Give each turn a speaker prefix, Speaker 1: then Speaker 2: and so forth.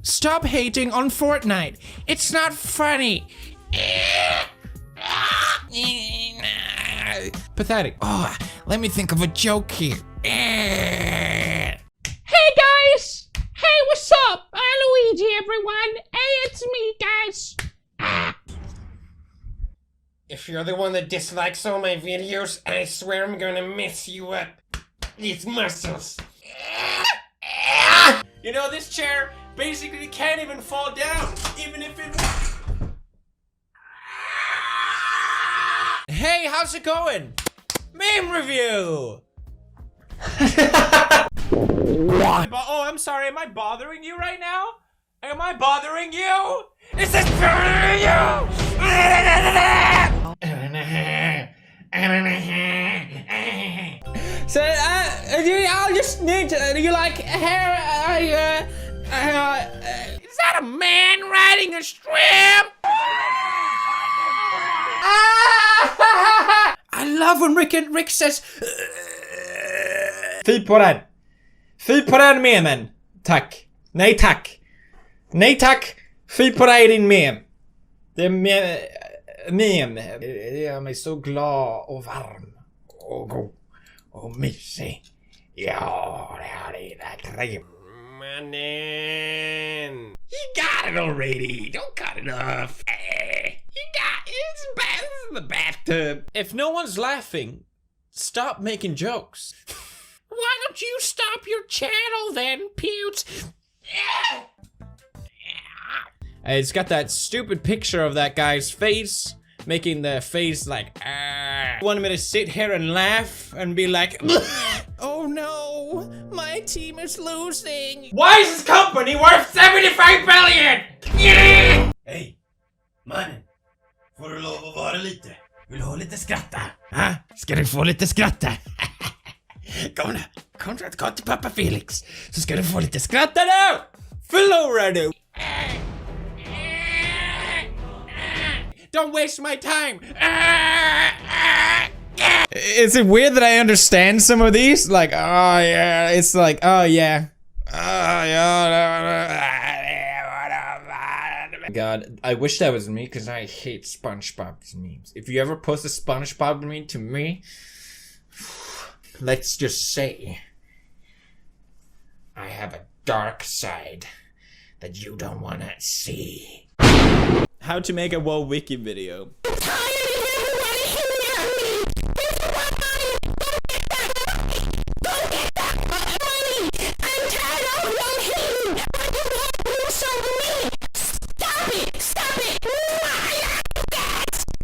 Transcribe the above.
Speaker 1: Stop hating on Fortnite. It's not funny. Pathetic. Oh, let me think of a joke here.
Speaker 2: Hey guys! Hey, what's up? Luigi, everyone. Hey, it's me, guys.
Speaker 3: If you're the one that dislikes all my videos, I swear I'm gonna mess you up. These muscles.
Speaker 1: You know, this chair basically can't even fall down, even if it... Hey, how's it going? Meme review! Oh, I'm sorry, am I bothering you right now? Am I bothering you? Is this bothering you? So, I'll just need to, you like hair, is that a man riding a shrimp? I love when Rick says...
Speaker 4: Fy på den! Fy på den memen! Tack! Nej tack! Nej tack! Fy på dig din mem! Det är mem. Det gör mig så glad och varm och god och mysig. Ja, det här är verkligen.
Speaker 3: Mannen.
Speaker 1: You got it already. Don't cut it off. You got it. It's bad in the bathtub. If no one's laughing, stop making jokes. Why don't you stop your channel then, Pewds? It's got that stupid picture of that guy's face, making the face like, wanted me to sit here and laugh and be like, oh no, my team is losing.
Speaker 3: Why is this company worth 75 billion?
Speaker 5: Hej! Mannen! Får du lov att vara lite? Vill du ha lite skratta? Ha? Ska du få lite skratta? Kom nu! Kom till pappa Felix! Så ska du få lite skratta nu!
Speaker 1: Förlora du! Don't waste my time!
Speaker 4: Is it weird that I understand some of these? Like, oh yeah, it's like, oh yeah. Oh yeah. God, I wish that was me because I hate SpongeBob's memes. If you ever post a SpongeBob meme to me, let's just say I have a dark side that you don't want to see.
Speaker 1: How to make a WoW wiki video.